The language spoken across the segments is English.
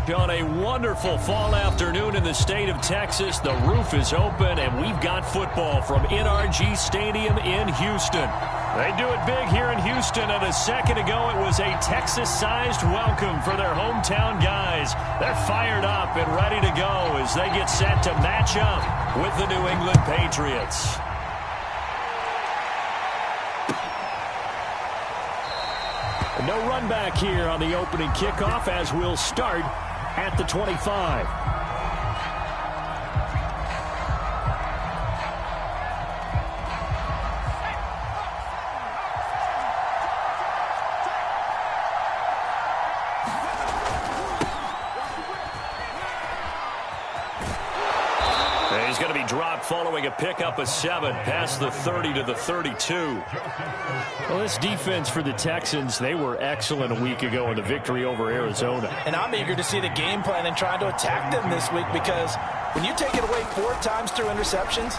On a wonderful fall afternoon in the state of Texas, the roof is open, and we've got football from NRG Stadium in Houston. They do it big here in Houston, and a second ago it was a Texas-sized welcome for their hometown guys. They're fired up and ready to go as they get set to match up with the New England Patriots. No run back here on the opening kickoff as we'll start at the 25. He's going to be dropped following a pickup of 7 past the 30 to the 32. Well, this defense for the Texans, they were excellent a week ago in the victory over Arizona. And I'm eager to see the game plan and trying to attack them this week, because when you take it away 4 times through interceptions,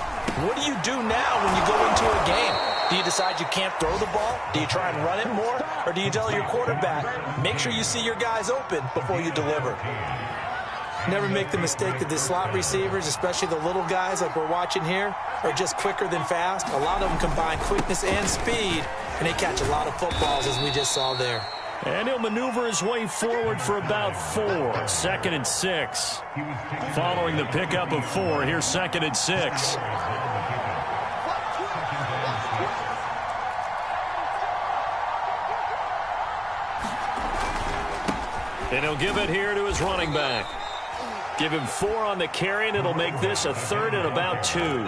what do you do now when you go into a game? Do you decide you can't throw the ball? Do you try and run it more? Or do you tell your quarterback, make sure you see your guys open before you deliver? Never make the mistake that the slot receivers, especially the little guys like we're watching here, are just quicker than fast. A lot of them combine quickness and speed, and they catch a lot of footballs, as we just saw there. And he'll maneuver his way forward for about 4. 2nd and 6. Following the pickup of 4, here's 2nd and 6. And he'll give it here to his running back. Give him 4 on the carry, and it'll make this a 3rd and about 2.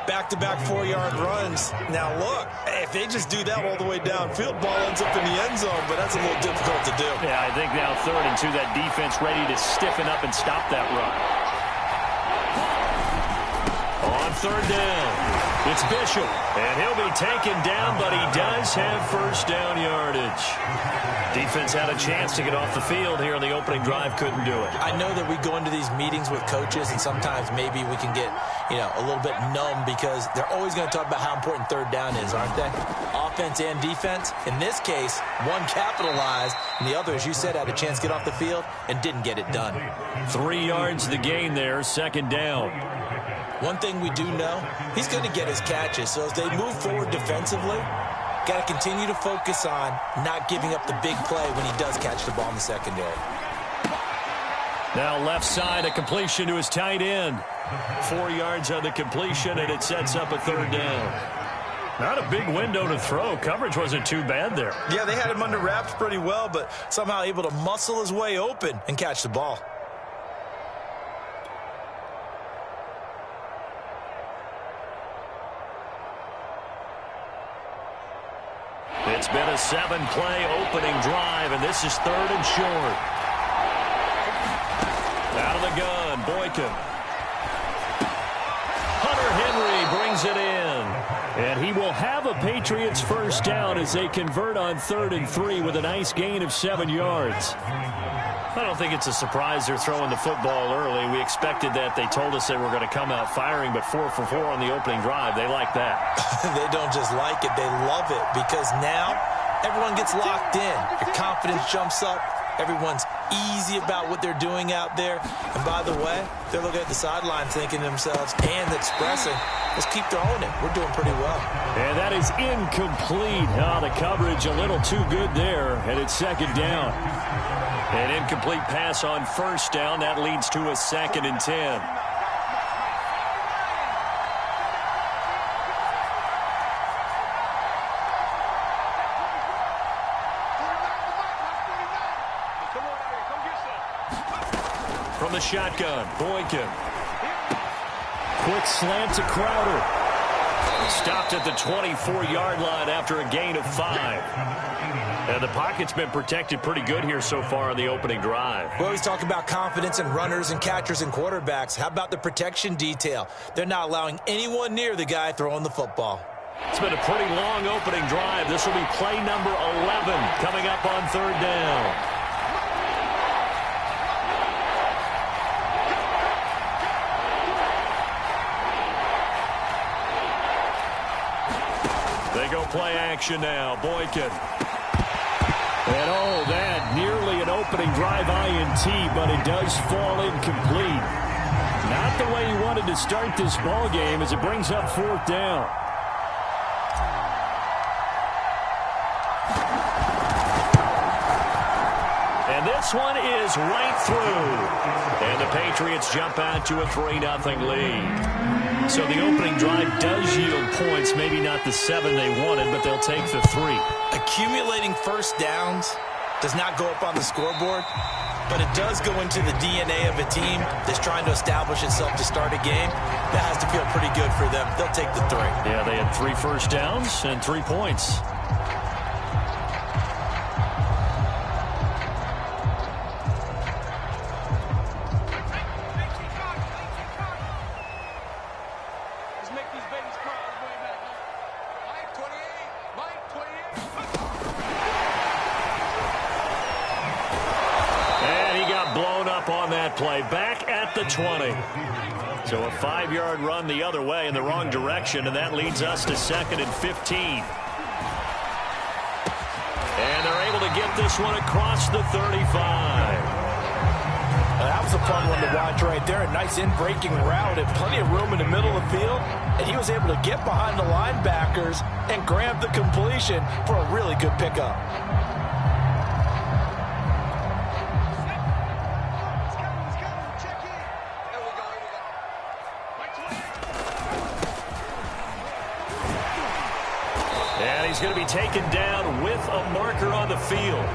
Back-to-back 4-yard runs. Now, look, if they just do that all the way downfield, ball ends up in the end zone, but that's a little difficult to do. Yeah, I think now 3rd and 2, that defense ready to stiffen up and stop that run. On 3rd down, it's Bishop, and he'll be taken down, but he does have first down yardage. Defense had a chance to get off the field here in the opening drive, couldn't do it. I know that we go into these meetings with coaches, and sometimes maybe we can get, a little bit numb, because they're always going to talk about how important 3rd down is, aren't they? Offense and defense. In this case, one capitalized, and the other, as you said, had a chance to get off the field and didn't get it done. 3 yards the gain there, 2nd down. One thing we do know, he's going to get his catches, so as they move forward defensively, got to continue to focus on not giving up the big play when he does catch the ball in the secondary. Now left side, a completion to his tight end. 4 yards on the completion, and it sets up a 3rd down. Not a big window to throw. Coverage wasn't too bad there. Yeah, they had him under wraps pretty well, but somehow able to muscle his way open and catch the ball. It's been a 7-play opening drive, and this is 3rd and short. Out of the gun, Boykin. Hunter Henry brings it in. And he will have a Patriots first down as they convert on 3rd and 3 with a nice gain of 7 yards. I don't think it's a surprise they're throwing the football early. We expected that. They told us they were going to come out firing, but 4 for 4 on the opening drive. They like that. They don't just like it. They love it, because now everyone gets locked in. Your confidence jumps up. Everyone's easy about what they're doing out there. And by the way, they're looking at the sideline thinking to themselves and expressing, let's keep throwing it. We're doing pretty well. And that is incomplete. The coverage a little too good there, and it's 2nd down. An incomplete pass on 1st down. That leads to a 2nd and 10. From the shotgun, Boykin. Quick slant to Crowder. Stopped at the 24-yard line after a gain of 5. And the pocket's been protected pretty good here so far on the opening drive. We always talk about confidence in runners and catchers and quarterbacks. How about the protection detail? They're not allowing anyone near the guy throwing the football. It's been a pretty long opening drive. This will be play number 11 coming up on 3rd down. They go play action now. Boykin. And that nearly an open opening drive INT, but it does fall incomplete. Not the way he wanted to start this ball game as it brings up 4th down. And this one is right through. And the Patriots jump out to a 3-0 lead. So the opening drive does yield points, maybe not the 7 they wanted, but they'll take the 3. Accumulating first downs does not go up on the scoreboard, but it does go into the DNA of a team that's trying to establish itself to start a game. That has to feel pretty good for them. They'll take the 3. Yeah, they had 3 first downs and 3 points. On that play, back at the 20. So a 5-yard run the other way in the wrong direction, and that leads us to 2nd and 15. And they're able to get this one across the 35. That was a fun one to watch right there. A nice in-breaking route and plenty of room in the middle of the field. And he was able to get behind the linebackers and grab the completion for a really good pickup. He's going to be taken down with a marker on the field.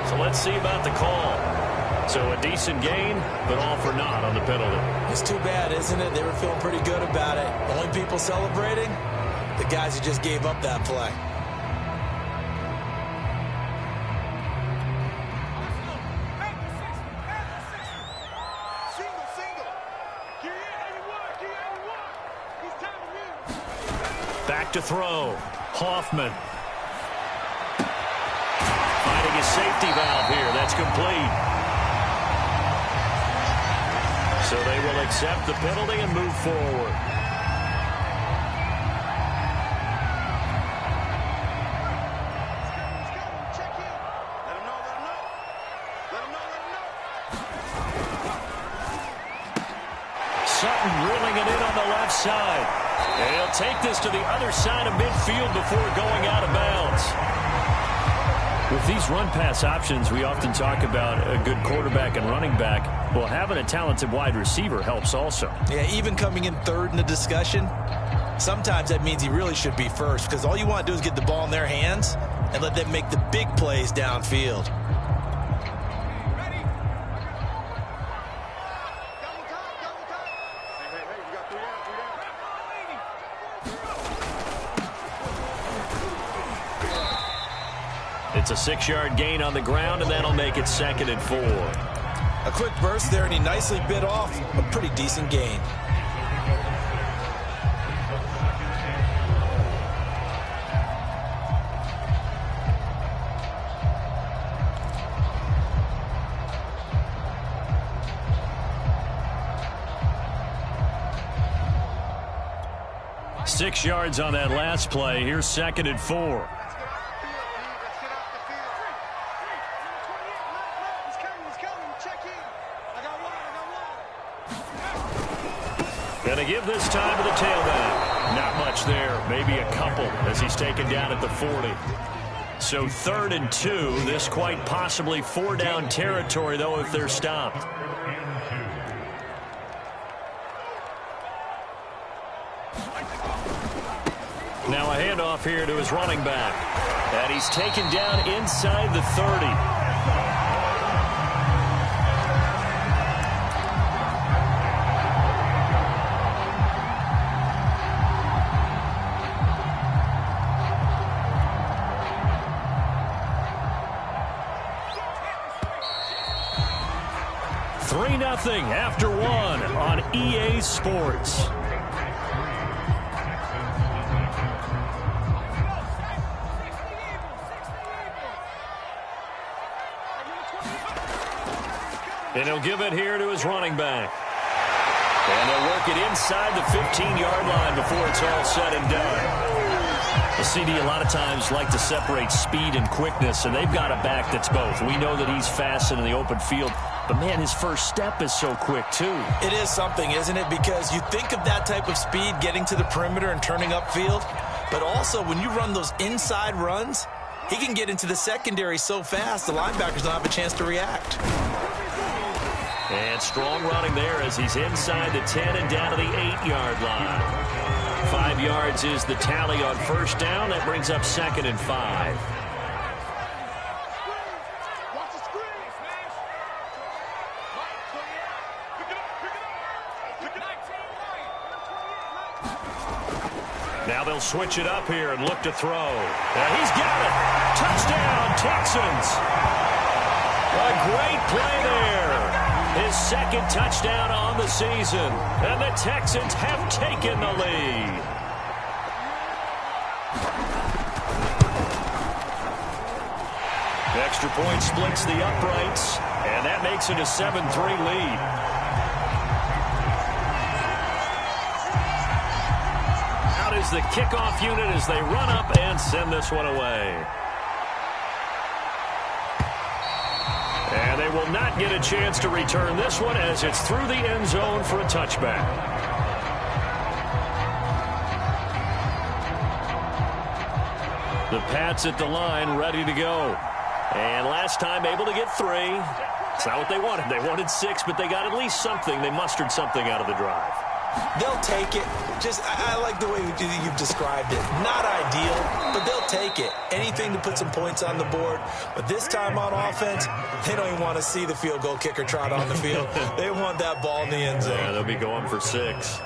So let's see about the call. So a decent gain, but all for naught on the penalty. It's too bad, isn't it? They were feeling pretty good about it. The only people celebrating, the guys who just gave up that play. Back to throw. Hoffman. Finding a safety valve here. That's complete. So they will accept the penalty and move forward. Sutton reeling it in on the left side. And he'll take this to the other side of midfield before going out of bounds. With these run-pass options, we often talk about a good quarterback and running back. Well, having a talented wide receiver helps also. Yeah, even coming in 3rd in the discussion, sometimes that means he really should be first, because all you want to do is get the ball in their hands and let them make the big plays downfield. It's a 6-yard gain on the ground, and that'll make it 2nd and 4. A quick burst there, and he nicely bit off a pretty decent gain. Six yards on that last play. Here's 2nd and 4. Going to give this time to the tailback. Not much there. Maybe a couple as he's taken down at the 40. So 3rd and 2. This quite possibly 4-down territory, though, if they're stopped. Now a handoff here to his running back. And he's taken down inside the 30. Nothing after 1 on EA Sports. And he'll give it here to his running back. And they'll work it inside the 15-yard line before it's all said and done. The CD a lot of times like to separate speed and quickness, and they've got a back that's both. We know that he's fast in the open field, but, man, his first step is so quick, too. It is something, isn't it? Because you think of that type of speed getting to the perimeter and turning upfield, but also when you run those inside runs, he can get into the secondary so fast the linebackers don't have a chance to react. And strong running there as he's inside the 10 and down to the 8-yard line. 5 yards is the tally on first down. That brings up 2nd and 5. Now they'll switch it up here and look to throw. And he's got it. Touchdown, Texans. A great play there. His 2nd touchdown on the season. And the Texans have taken the lead. Extra point splits the uprights. And that makes it a 7-3 lead. Out is the kickoff unit as they run up and send this one away. And they will not get a chance to return this one as it's through the end zone for a touchback. The Pats at the line ready to go. And last time able to get 3. It's not what they wanted. They wanted 6, but they got at least something. They mustered something out of the drive. They'll take it. I like the way you've described it. Not ideal, but they'll take it. Anything to put some points on the board. But this time on offense, they don't even want to see the field goal kicker trot on the field. They want that ball in the end zone. Yeah, they'll be going for 6.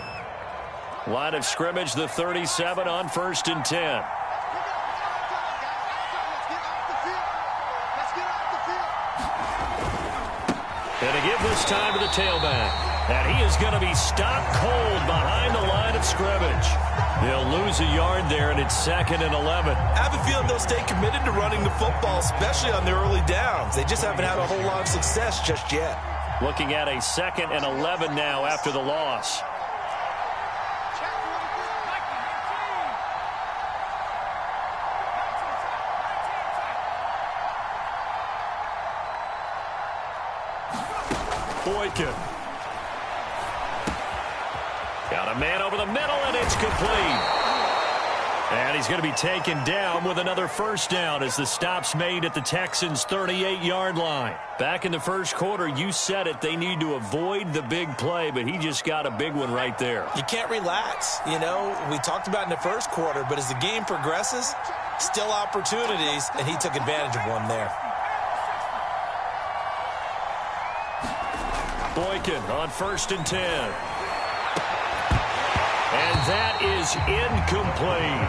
Line of scrimmage, the 37 on 1st and 10. And to give this time to the tailback. And he is going to be stopped cold behind the line of scrimmage. They'll lose a yard there, and it's 2nd and 11. I have a feeling they'll stay committed to running the football, especially on their early downs. They just haven't had a whole lot of success just yet. Looking at a 2nd and 11 now after the loss. Boykin. Got a man over the middle, and it's complete. And he's going to be taken down with another first down as the stop's made at the Texans' 38-yard line. Back in the first quarter, you said it, they need to avoid the big play, but he just got a big one right there. You can't relax. You know, we talked about in the first quarter, but as the game progresses, still opportunities, and he took advantage of one there. Boykin on 1st and 10. And that is incomplete.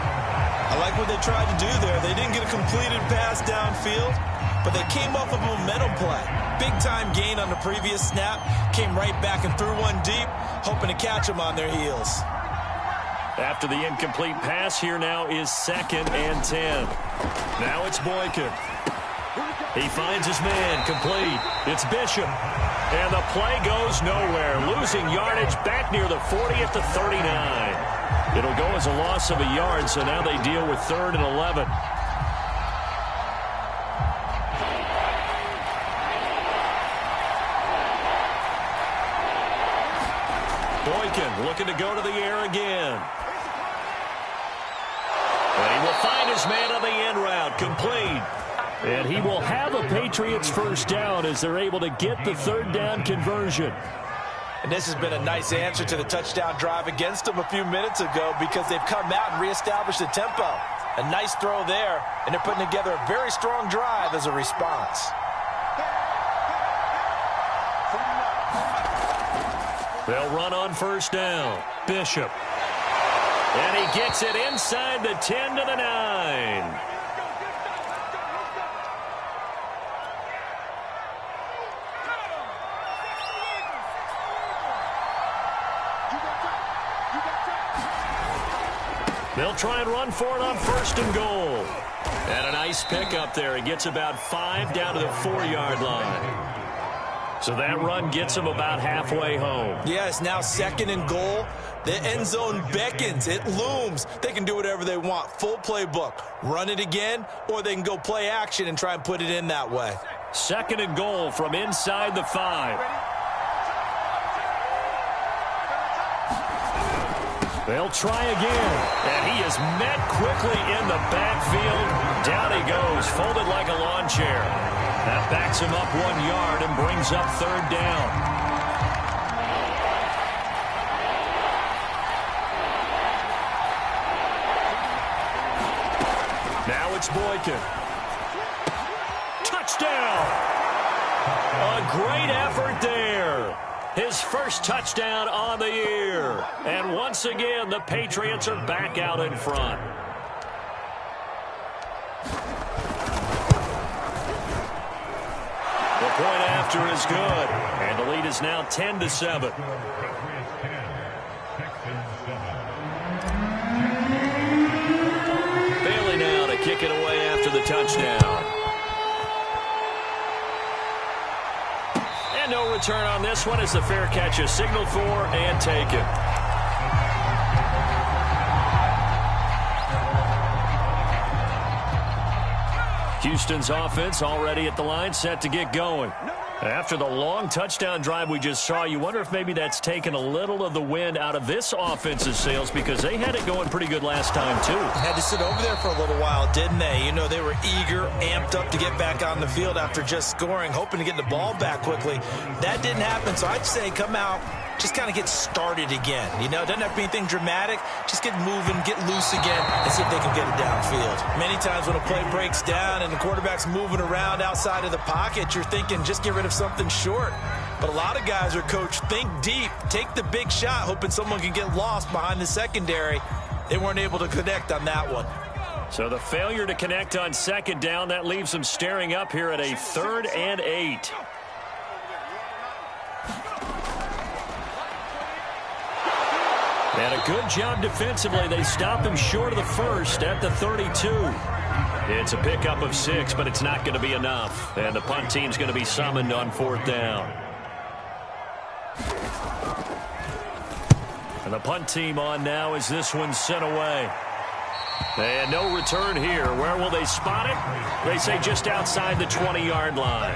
I like what they tried to do there. They didn't get a completed pass downfield, but they came off of a momentum play. Big-time gain on the previous snap. Came right back and threw one deep, hoping to catch them on their heels. After the incomplete pass, here now is 2nd and 10. Now it's Boykin. He finds his man, complete. It's Bishop. And the play goes nowhere. Losing yardage back near the 40 at the 39. It'll go as a loss of a yard, so now they deal with 3rd and 11. Boykin looking to go to the air again. And he will find his man on the end route, complete. And he will have a Patriots first down as they're able to get the 3rd down conversion. And this has been a nice answer to the touchdown drive against them a few minutes ago because they've come out and reestablished the tempo. A nice throw there, and they're putting together a very strong drive as a response. They'll run on first down. Bishop. And he gets it inside the 10 to the 9. They'll try and run for it on 1st and goal. And a nice pick up there. He gets about 5 down to the 4-yard line. So that run gets them about halfway home. Yeah, it's now 2nd and goal. The end zone beckons. It looms. They can do whatever they want. Full playbook. Run it again, or they can go play action and try and put it in that way. 2nd and goal from inside the 5. They'll try again. And he is met quickly in the backfield. Down he goes, folded like a lawn chair. That backs him up 1 yard and brings up 3rd down. Now it's Boykin. Touchdown! A great effort there. His first touchdown on the year. And once again, the Patriots are back out in front. The point after is good. And the lead is now 10-7. Bailey now to kick it away after the touchdown. And no return on this one as the fair catch is signaled for and taken. Houston's offense already at the line, set to get going. After the long touchdown drive we just saw, you wonder if maybe that's taken a little of the wind out of this offense's sails because they had it going pretty good last time, too. Had to sit over there for a little while, didn't they? You know, they were eager, amped up to get back on the field after just scoring, hoping to get the ball back quickly. That didn't happen, so I'd say come out, just kind of get started again. You know, it doesn't have to be anything dramatic. Just get moving, get loose again, and see if they can get it downfield. Many times when a play breaks down and the quarterback's moving around outside of the pocket, you're thinking just get rid of something short. But a lot of guys are coached, think deep, take the big shot, hoping someone can get lost behind the secondary. They weren't able to connect on that one. So the failure to connect on 2nd down, that leaves them staring up here at a 3rd and 8. And a good job defensively. They stopped him short of the first at the 32. It's a pickup of 6, but it's not going to be enough. And the punt team's going to be summoned on 4th down. And the punt team on now as this one's sent away. And no return here. Where will they spot it? They say just outside the 20-yard line.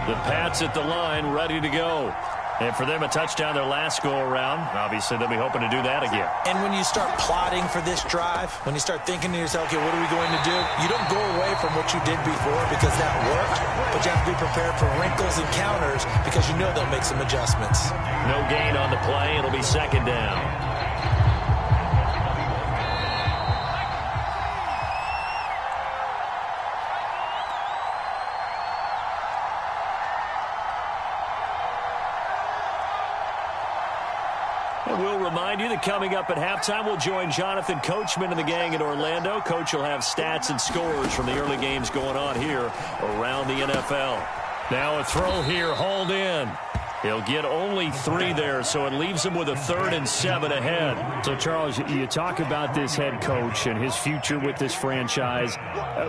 The Pats at the line ready to go. And for them, a touchdown their last go-around. Obviously, they'll be hoping to do that again. And when you start plotting for this drive, when you start thinking to yourself, okay, what are we going to do? You don't go away from what you did before because that worked, but you have to be prepared for wrinkles and counters because you know they'll make some adjustments. No gain on the play. It'll be 2nd down. We'll remind you that coming up at halftime, we'll join Jonathan Coachman and the gang in Orlando. Coach will have stats and scores from the early games going on here around the NFL. Now a throw here, hauled in. He'll get only 3 there, so it leaves him with a 3rd and 7 ahead. So, Charles, you talk about this head coach and his future with this franchise.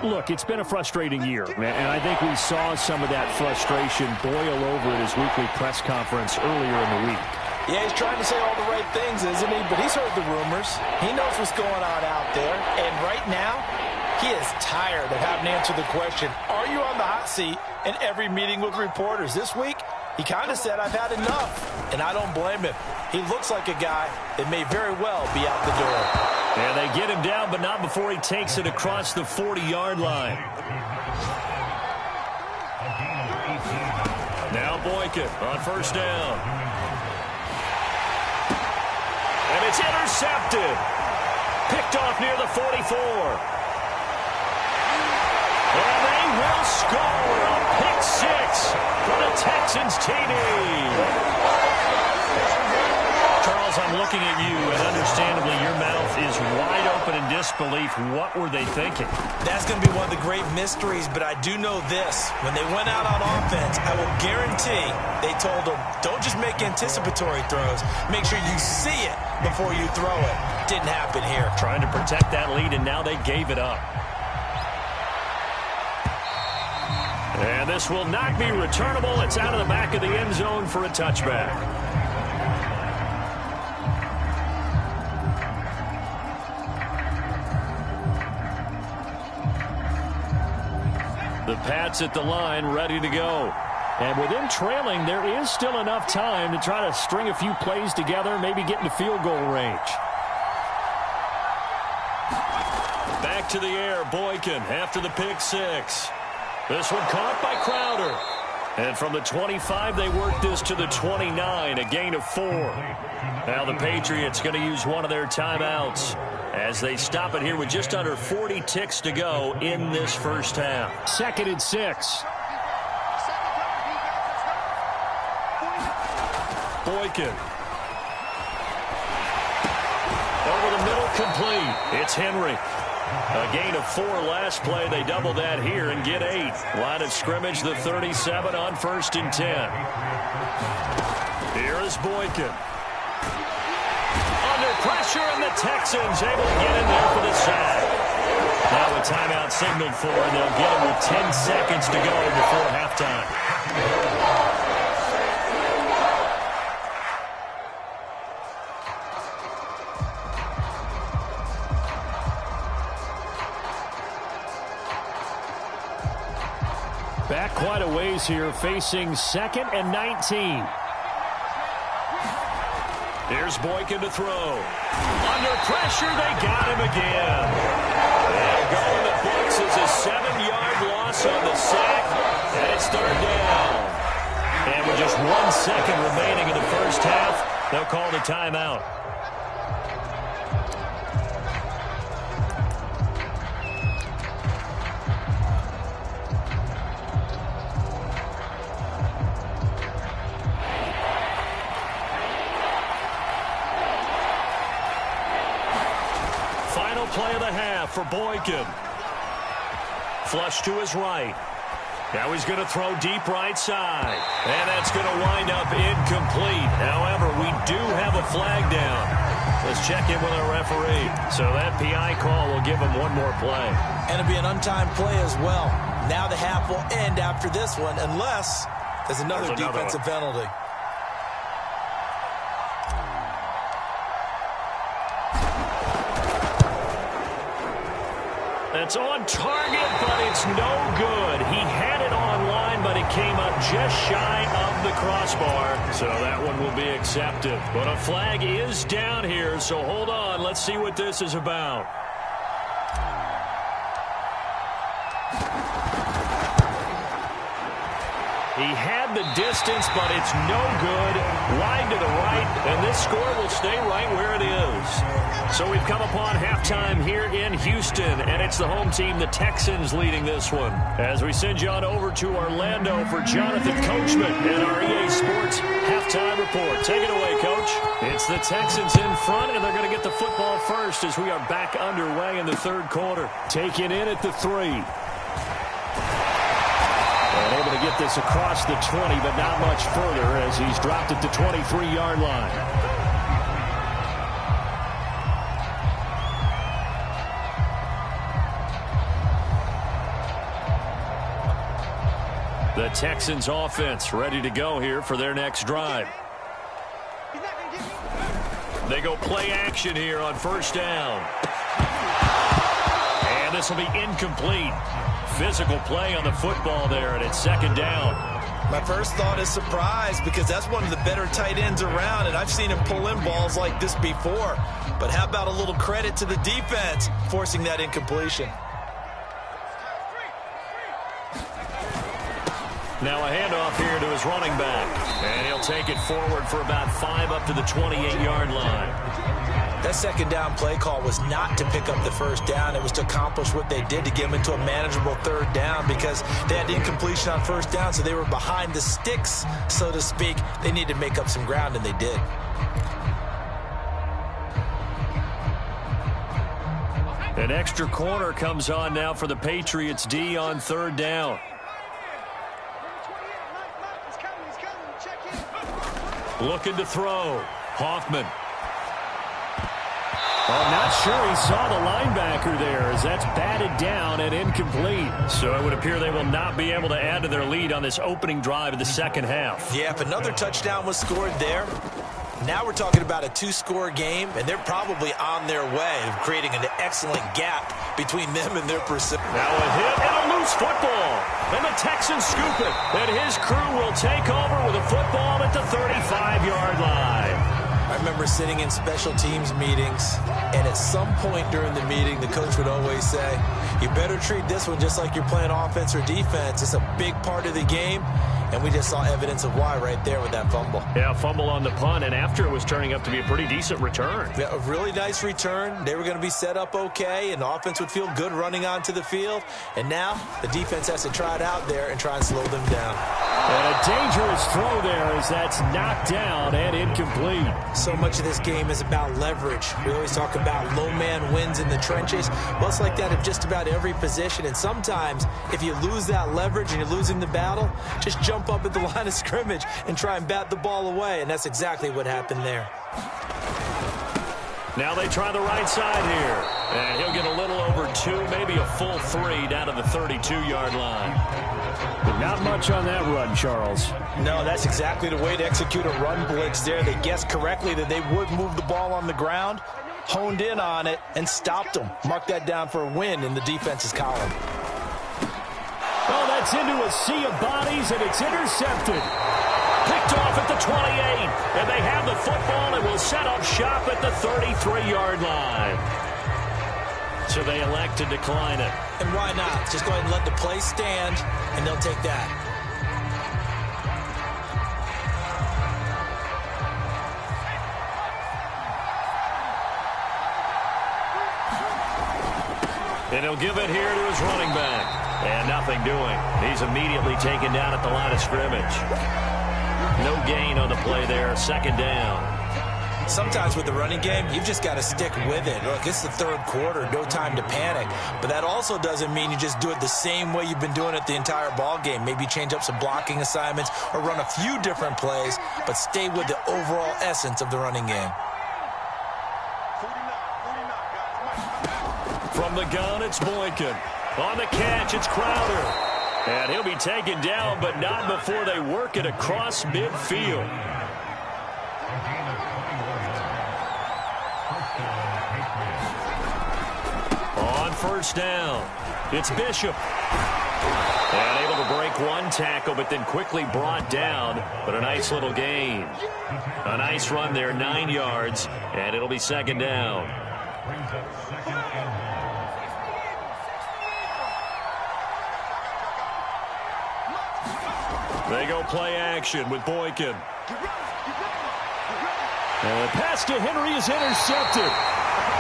Look, it's been a frustrating year, and I think we saw some of that frustration boil over at his weekly press conference earlier in the week. Yeah, he's trying to say all the right things, isn't he? But he's heard the rumors. He knows what's going on out there. And right now, he is tired of having to answer the question, are you on the hot seat in every meeting with reporters? This week, he kind of said, I've had enough. And I don't blame him. He looks like a guy that may very well be out the door. And they get him down, but not before he takes it across the 40-yard line. Now Boykin on 1st down. And it's intercepted. Picked off near the 44. And they will score a pick 6 for the Texans TD. Charles, I'm looking at you, and understandably your mouth is wide open in disbelief. What were they thinking? That's going to be one of the great mysteries, but I do know this. When they went out on offense, I will guarantee they told them, don't just make anticipatory throws. Make sure you see it before you throw it. Didn't happen here. Trying to protect that lead, and now they gave it up. And this will not be returnable. It's out of the back of the end zone for a touchback. The Pats at the line, ready to go. And with him trailing, there is still enough time to try to string a few plays together, maybe get into field goal range. Back to the air, Boykin after the pick six. This one caught by Crowder. And from the 25, they work this to the 29, a gain of 4. Now the Patriots going to use one of their timeouts as they stop it here with just under 40 ticks to go in this first half. 2nd and 6. Boykin. Over the middle, complete. It's Henry. A gain of 4 last play. They double that here and get 8. Line of scrimmage, the 37 on 1st and 10. Here is Boykin. Under pressure, and the Texans able to get in there for the sack. Now a timeout signaled for, and they'll get it with 10 seconds to go before halftime. Back quite a ways here, facing 2nd and 19. Here's Boykin to throw. Under pressure, they got him again. They'll go in the books as a 7-yard loss on the sack, and it's 3rd down. And with just 1 second remaining in the first half, they'll call the timeout. Play of the half for Boykin. Flush to his right. Now he's going to throw deep right side. And that's going to wind up incomplete. However, we do have a flag down. Let's check in with our referee. So that PI call will give him one more play. And it'll be an untimed play as well. Now the half will end after this one unless there's another defensive penalty. It's on target, but it's no good. He had it on line, but it came up just shy of the crossbar. So that one will be accepted. But a flag is down here, so hold on. Let's see what this is about. He had the distance, but it's no good. Wide to the right, and this score will stay right where it is. So we've come upon halftime here in Houston, and it's the home team, the Texans, leading this one. As we send you on over to Orlando for Jonathan Coachman and our EA Sports halftime report. Take it away, Coach. It's the Texans in front, and they're going to get the football first as we are back underway in the 3rd quarter. Taking in at the 3. And able to get this across the 20, but not much further as he's dropped at the 23-yard line. The Texans offense ready to go here for their next drive. They go play action here on 1st down. And this will be incomplete. Physical play on the football there, and it's 2nd down. My first thought is surprise because that's one of the better tight ends around, and I've seen him pull in balls like this before. But how about a little credit to the defense forcing that incompletion? Now a handoff here to his running back, and he'll take it forward for about 5 up to the 28-yard line. That 2nd down play call was not to pick up the 1st down. It was to accomplish what they did to get them into a manageable 3rd down because they had incompletion on 1st down, so they were behind the sticks, so to speak. They needed to make up some ground, and they did. An extra corner comes on now for the Patriots D on 3rd down. Looking to throw. Hoffman. I'm not sure he saw the linebacker there, as that's batted down and incomplete. So it would appear they will not be able to add to their lead on this opening drive of the second half. Yeah, if another touchdown was scored there, now we're talking about a two-score game, and they're probably on their way of creating an excellent gap between them and their pursuit. Now a hit and a loose football. And the Texans scoop it. And his crew will take over with a football at the 35-yard line. I remember sitting in special teams meetings, and at some point during the meeting, the coach would always say, you better treat this one just like you're playing offense or defense. It's a big part of the game, and we just saw evidence of why right there with that fumble. Yeah, fumble on the punt, and after it was turning up to be a pretty decent return. Yeah, a really nice return. They were going to be set up okay, and the offense would feel good running onto the field. And now the defense has to try it out there and try and slow them down. And a dangerous throw there as that's knocked down and incomplete. So much of this game is about leverage. We always talk about low man wins in the trenches. Well, it's like that in just about every position. And sometimes if you lose that leverage and you're losing the battle, just jump up at the line of scrimmage and try and bat the ball away. And that's exactly what happened there. Now they try the right side here. And he'll get a little over 2, maybe a full 3 down to the 32-yard line. But not much on that run, Charles. No, that's exactly the way to execute a run blitz there. They guessed correctly that they would move the ball on the ground, honed in on it, and stopped them. Mark that down for a win in the defense's column. Oh, that's into a sea of bodies, and it's intercepted. Picked off at the 28, and they have the football and will set up shop at the 33-yard line. So they elect to decline it. And why not? Just go ahead and let the play stand, and they'll take that. And he'll give it here to his running back. And nothing doing. He's immediately taken down at the line of scrimmage. No gain on the play there. Second down. Sometimes with the running game, you've just got to stick with it. Look, it's the third quarter, no time to panic. But that also doesn't mean you just do it the same way you've been doing it the entire ball game. Maybe change up some blocking assignments or run a few different plays, but stay with the overall essence of the running game. From the gun, it's Boykin. On the catch, it's Crowder. And he'll be taken down, but not before they work it across midfield. On first down, it's Bishop. And able to break one tackle, but then quickly brought down. But a nice little gain. A nice run there, 9 yards, and it'll be second down. They go play action with Boykin. And the pass to Henry is intercepted.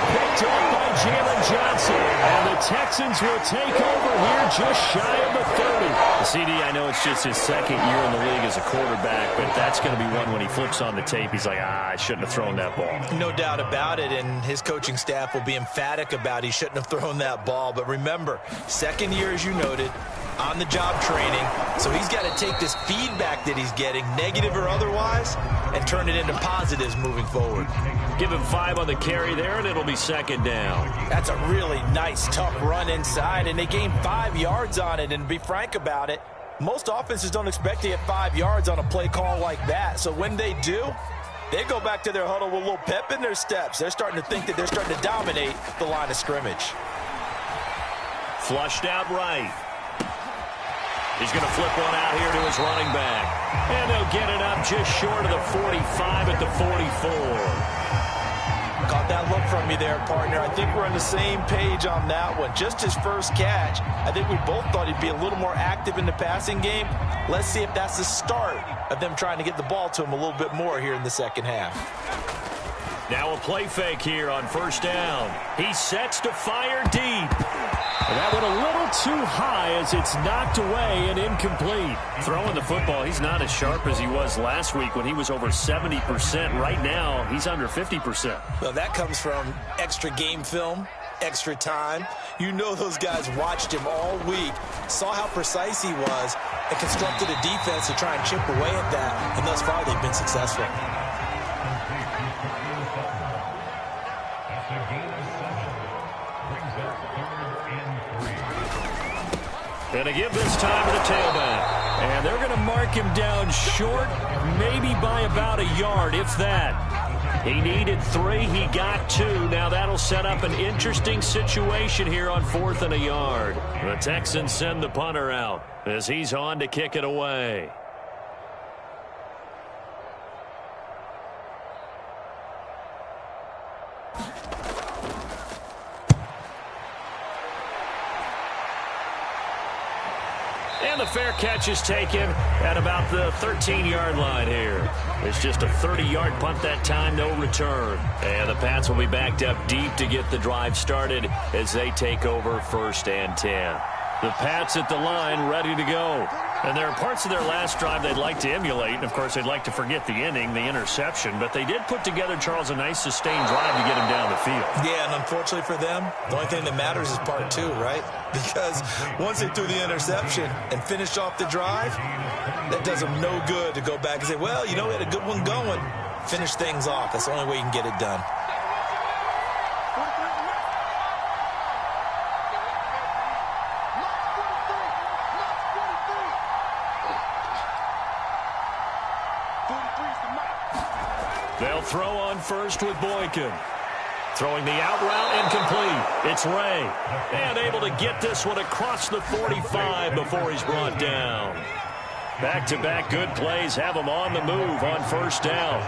Picked up by Jalen Johnson. And the Texans will take over here just shy of the 30. CD, I know it's just his second year in the league as a quarterback, but that's going to be one when he flips on the tape. He's like, I shouldn't have thrown that ball. No doubt about it, and his coaching staff will be emphatic about he shouldn't have thrown that ball. But remember, second year, as you noted, on-the-job training, so he's got to take this feedback that he's getting, negative or otherwise, and turn it into positives moving forward. Give him 5 on the carry there, and it'll be second down. That's a really nice, tough run inside, and they gained 5 yards on it. And to be frank about it, most offenses don't expect to get 5 yards on a play call like that. So when they do, they go back to their huddle with a little pep in their steps. They're starting to think that they're starting to dominate the line of scrimmage. Flushed out right. He's going to flip one out here to his running back. And they'll get it up just short of the 45 at the 44. Caught that look from you there, partner. I think we're on the same page on that one. Just his first catch. I think we both thought he'd be a little more active in the passing game. Let's see if that's the start of them trying to get the ball to him a little bit more here in the second half. Now a play fake here on first down. He sets to fire deep. And that went a little too high as it's knocked away and incomplete. Throwing the football, he's not as sharp as he was last week when he was over 70%. Right now, he's under 50%. Well, that comes from extra game film, extra time. You know those guys watched him all week, saw how precise he was, and constructed a defense to try and chip away at that. And thus far, they've been successful. Going to give this time to the tailback. And they're going to mark him down short, maybe by about a yard, if that. He needed 3. He got 2. Now that'll set up an interesting situation here on 4th and a yard. The Texans send the punter out as he's on to kick it away. And the fair catch is taken at about the 13-yard line here. It's just a 30-yard punt that time, no return. And the Pats will be backed up deep to get the drive started as they take over 1st and 10. The Pats at the line ready to go. And there are parts of their last drive they'd like to emulate. And, of course, they'd like to forget the inning, the interception. But they did put together, Charles, a nice sustained drive to get him down the field. Yeah, and unfortunately for them, the only thing that matters is part 2, right? Because once they threw the interception and finished off the drive, that does them no good to go back and say, well, you know, we had a good one going. Finish things off. That's the only way you can get it done. They'll throw on first with Boykin. Throwing the out route incomplete. It's Ray. And able to get this one across the 45 before he's brought down. Back-to-back good plays have him on the move on 1st down.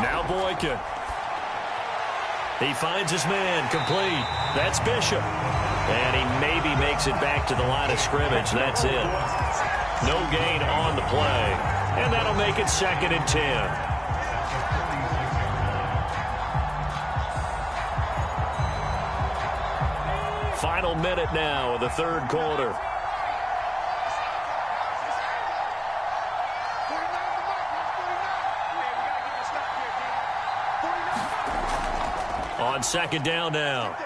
Now Boykin. He finds his man, complete. That's Bishop. And he maybe makes it back to the line of scrimmage. That's it. No gain on the play. And that'll make it 2nd and 10. Final minute now of the 3rd quarter. On 2nd down now.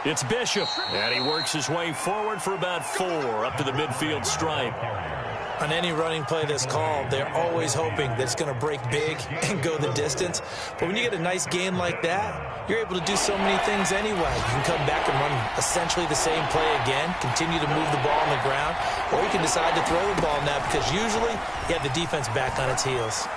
It's Bishop, and he works his way forward for about 4 up to the midfield stripe. On any running play that's called, they're always hoping that it's going to break big and go the distance. But when you get a nice gain like that, you're able to do so many things anyway. You can come back and run essentially the same play again, continue to move the ball on the ground, or you can decide to throw the ball now because usually you have the defense back on its heels.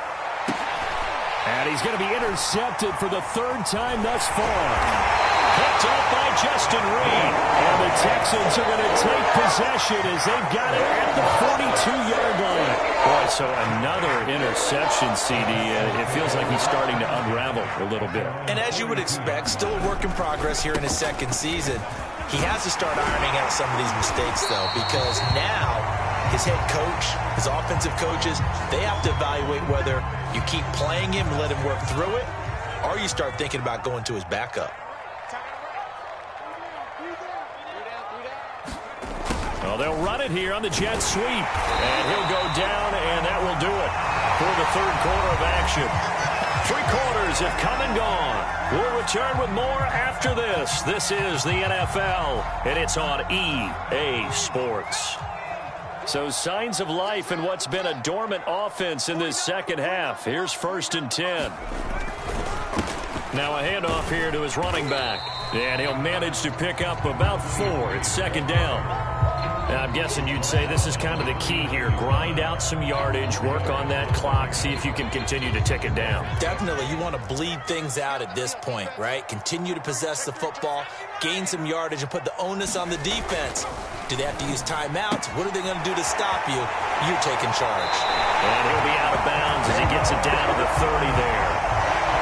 And he's going to be intercepted for the 3rd time thus far. Picked up by Justin Reed. And the Texans are going to take possession as they've got it at the 42-yard line. Boy, so another interception, CD. It feels like he's starting to unravel a little bit. And as you would expect, still a work in progress here in his 2nd season. He has to start ironing out some of these mistakes, though, because now his head coach, his offensive coaches, they have to evaluate whether you keep playing him and let him work through it, or you start thinking about going to his backup. Well, they'll run it here on the jet sweep. And he'll go down, and that will do it for the 3rd quarter of action. 3 quarters have come and gone. We'll return with more after this. This is the NFL, and it's on EA Sports. So signs of life in what's been a dormant offense in this 2nd half. Here's 1st and 10. Now a handoff here to his running back. And he'll manage to pick up about 4. It's 2nd down. Now, I'm guessing you'd say this is kind of the key here. Grind out some yardage, work on that clock, see if you can continue to tick it down. Definitely. You want to bleed things out at this point, right? Continue to possess the football, gain some yardage, and put the onus on the defense. Do they have to use timeouts? What are they going to do to stop you? You're taking charge. And he'll be out of bounds as he gets it down to the 30 there.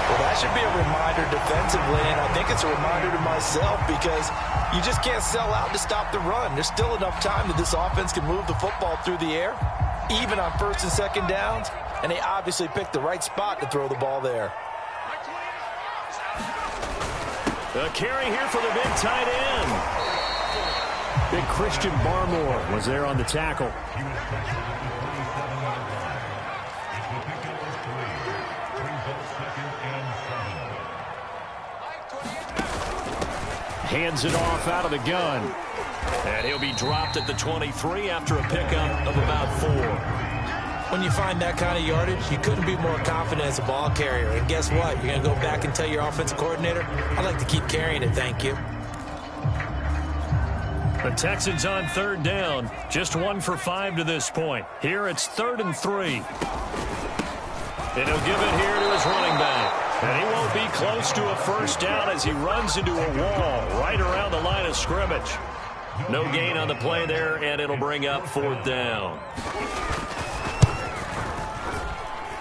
Well, that should be a reminder defensively, and I think it's a reminder to myself because you just can't sell out to stop the run. There's still enough time that this offense can move the football through the air, even on 1st and 2nd downs, and they obviously picked the right spot to throw the ball there. A carry here for the big tight end. Big Christian Barmore was there on the tackle. Hands it off out of the gun. And he'll be dropped at the 23 after a pickup of about 4. When you find that kind of yardage, you couldn't be more confident as a ball carrier. And guess what? You're going to go back and tell your offensive coordinator, I'd like to keep carrying it, thank you. The Texans on 3rd down. Just 1 for 5 to this point. Here it's 3rd and 3. And he'll give it here to his running back. And he won't be close to a first down as he runs into a wall right around the line of scrimmage. No gain on the play there, and it'll bring up 4th down.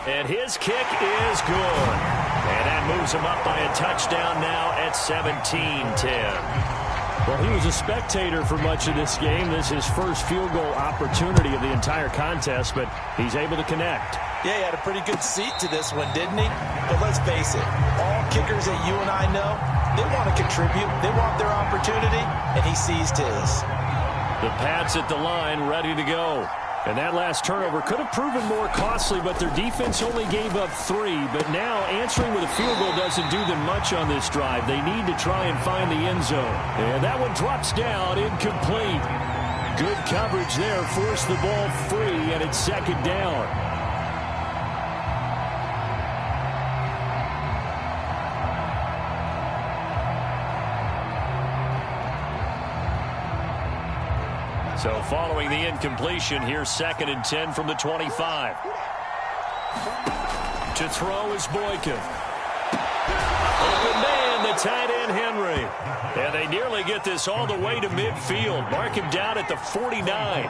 And his kick is good. And that moves him up by a touchdown now at 17-10. Well, he was a spectator for much of this game. This is his first field goal opportunity of the entire contest, but he's able to connect. Yeah, he had a pretty good seat to this one, didn't he? But let's face it, all kickers that you and I know, they want to contribute. They want their opportunity, and he seized his. The Pats at the line ready to go. And that last turnover could have proven more costly, but their defense only gave up 3. But now answering with a field goal doesn't do them much on this drive. They need to try and find the end zone. And that one drops down, incomplete. Good coverage there, forced the ball free, and it's 2nd down. So following the incompletion, here's 2nd and 10 from the 25. To throw is Boykin. Open man, the tight end Henry. And they nearly get this all the way to midfield. Mark him down at the 49.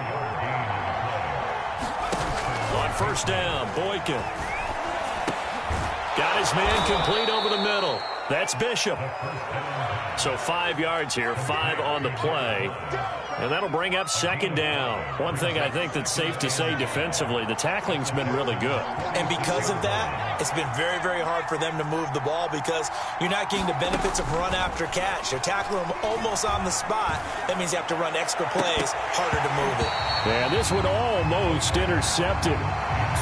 On 1st down, Boykin. Got his man complete over the middle. That's Bishop. So 5 yards here, 5 on the play. And that'll bring up 2nd down. One thing I think that's safe to say defensively, the tackling's been really good. And because of that, it's been very, very hard for them to move the ball because you're not getting the benefits of run after catch. You're tackling them almost on the spot. That means you have to run extra plays, harder to move it. Yeah, this one almost intercepted.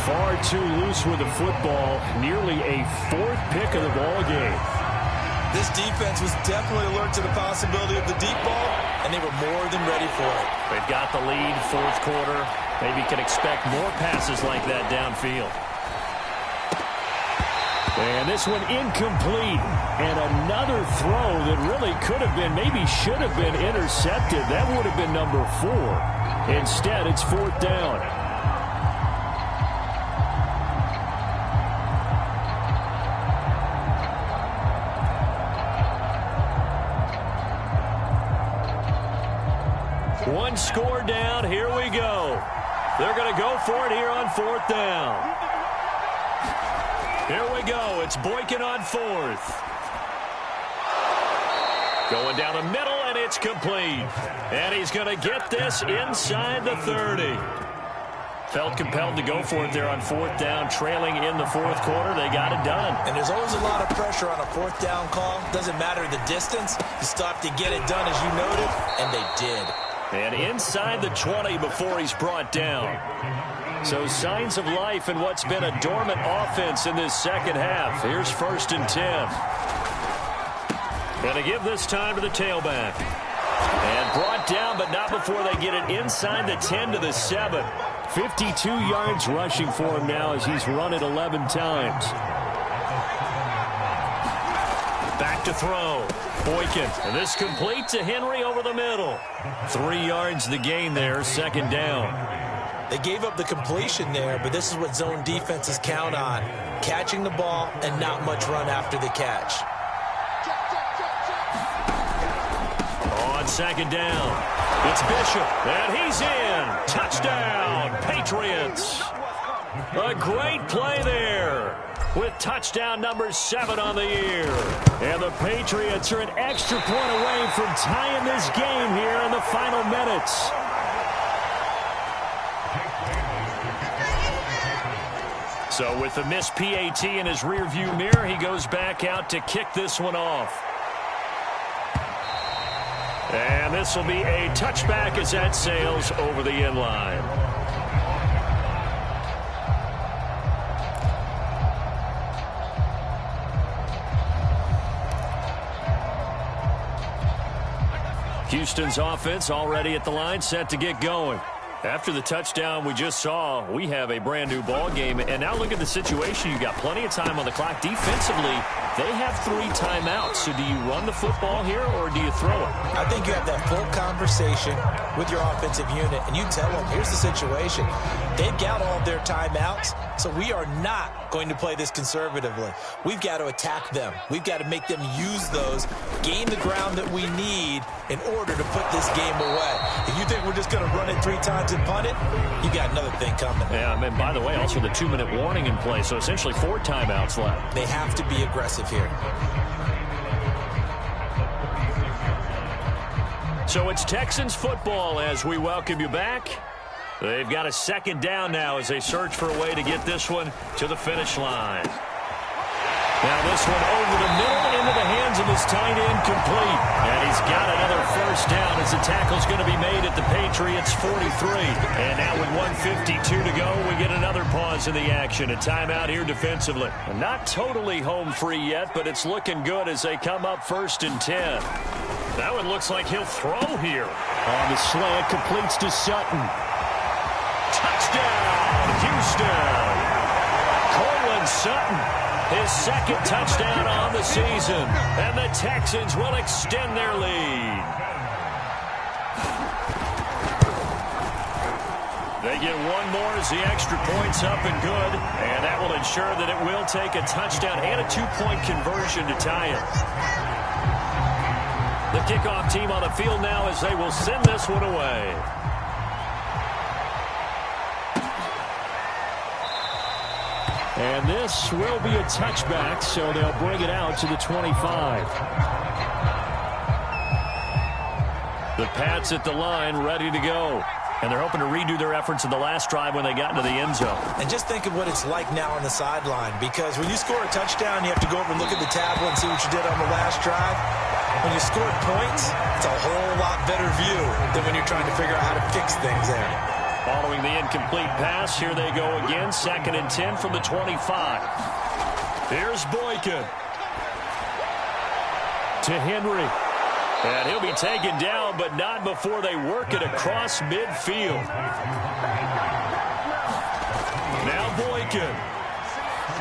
Far too loose with the football. Nearly a 4th pick of the ball game. This defense was definitely alert to the possibility of the deep ball, and they were more than ready for it. They've got the lead, 4th quarter. Maybe can expect more passes like that downfield. And this one incomplete. And another throw that really could have been, maybe should have been intercepted. That would have been number 4. Instead, it's 4th down. One score down. Here we go. They're going to go for it here on 4th down. Here we go. It's Boykin on 4th. Going down the middle, and it's complete. And he's going to get this inside the 30. Felt compelled to go for it there on 4th down, trailing in the 4th quarter. They got it done. And there's always a lot of pressure on a 4th down call. Doesn't matter the distance. You stop to get it done, as you noted, and they did. And inside the 20 before he's brought down. So signs of life in what's been a dormant offense in this 2nd half. Here's 1st and 10. Going to give this time to the tailback. And brought down, but not before they get it inside the 10 to the 7. 52 yards rushing for him now as he's run it 11 times. Back to throw. Boykin. And this complete to Henry over the middle. 3 yards the gain there, 2nd down. They gave up the completion there, but this is what zone defenses count on. Catching the ball and not much run after the catch. On 2nd down, it's Bishop, and he's in. Touchdown, Patriots. A great play there with touchdown number 7 on the year. And the Patriots are an extra point away from tying this game here in the final minutes. So with the missed PAT in his rearview mirror, he goes back out to kick this one off. And this will be a touchback as that sails over the end line. Houston's offense already at the line, set to get going. After the touchdown we just saw, we have a brand new ball game. And now look at the situation. You got plenty of time on the clock. Defensively, they have 3 timeouts. So do you run the football here or do you throw it? I think you have that full conversation with your offensive unit, and you tell them, here's the situation. They've got all of their timeouts, so we are not going to play this conservatively. We've got to attack them. We've got to make them use those, gain the ground that we need in order to put this game away. If you think we're just going to run it 3 times and punt it, you got another thing coming. Yeah, and by the way, also the 2-minute warning in play, so essentially 4 timeouts left. They have to be aggressive here. So it's Texans football as we welcome you back. They've got a 2nd down now as they search for a way to get this one to the finish line. Now this one over the middle into the hands of his tight end, complete. And he's got another 1st down as the tackle's going to be made at the Patriots 43. And now with 1:52 to go, we get another pause in the action. A timeout here defensively. Not totally home free yet, but it's looking good as they come up 1st and 10. That one looks like he'll throw here. On the slant, completes to Sutton. Touchdown, Houston. Cortland Sutton, his 2nd touchdown on the season. And the Texans will extend their lead. They get one more as the extra point's up and good. And that will ensure that it will take a touchdown and a 2-point conversion to tie it. The kickoff team on the field now as they will send this one away. And this will be a touchback, so they'll bring it out to the 25. The Pats at the line, ready to go. And they're hoping to redo their efforts in the last drive when they got into the end zone. And just think of what it's like now on the sideline, because when you score a touchdown, you have to go over and look at the tablet and see what you did on the last drive. When you scored points, it's a whole lot better view than when you're trying to figure out how to fix things there. Following the incomplete pass, here they go again. 2nd and 10 from the 25. Here's Boykin. To Henry. And he'll be taken down, but not before they work it across midfield. Now Boykin.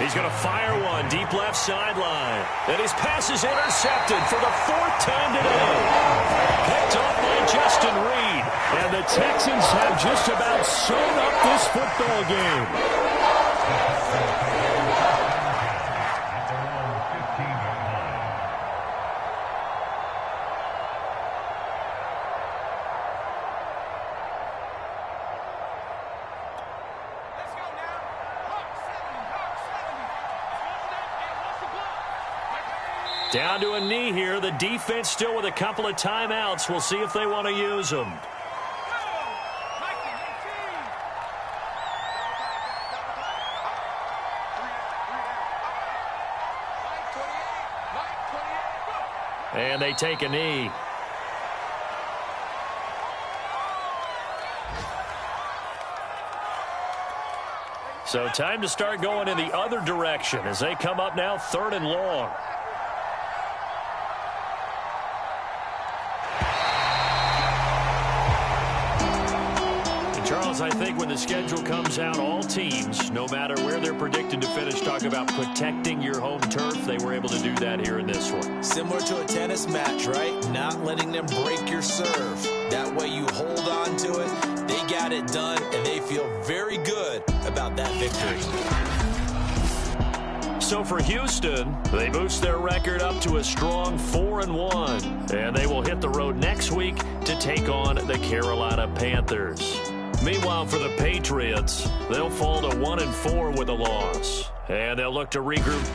He's going to fire one deep left sideline. And his pass is intercepted for the 4th time today. Picked off by Justin Reed. And the Texans have just about sewn up this football game. Down to a knee here. The defense still with a couple of timeouts. We'll see if they want to use them. And they take a knee. So time to start going in the other direction as they come up now 3rd and long. Charles, I think when the schedule comes out, all teams, no matter where they're predicted to finish, talk about protecting your home turf. They were able to do that here in this one. Similar to a tennis match, right? Not letting them break your serve. That way you hold on to it. They got it done, and they feel very good about that victory. So for Houston, they boost their record up to a strong 4-1. And they will hit the road next week to take on the Carolina Panthers. Meanwhile, for the Patriots, they'll fall to 1-4 with a loss. And they'll look to regroup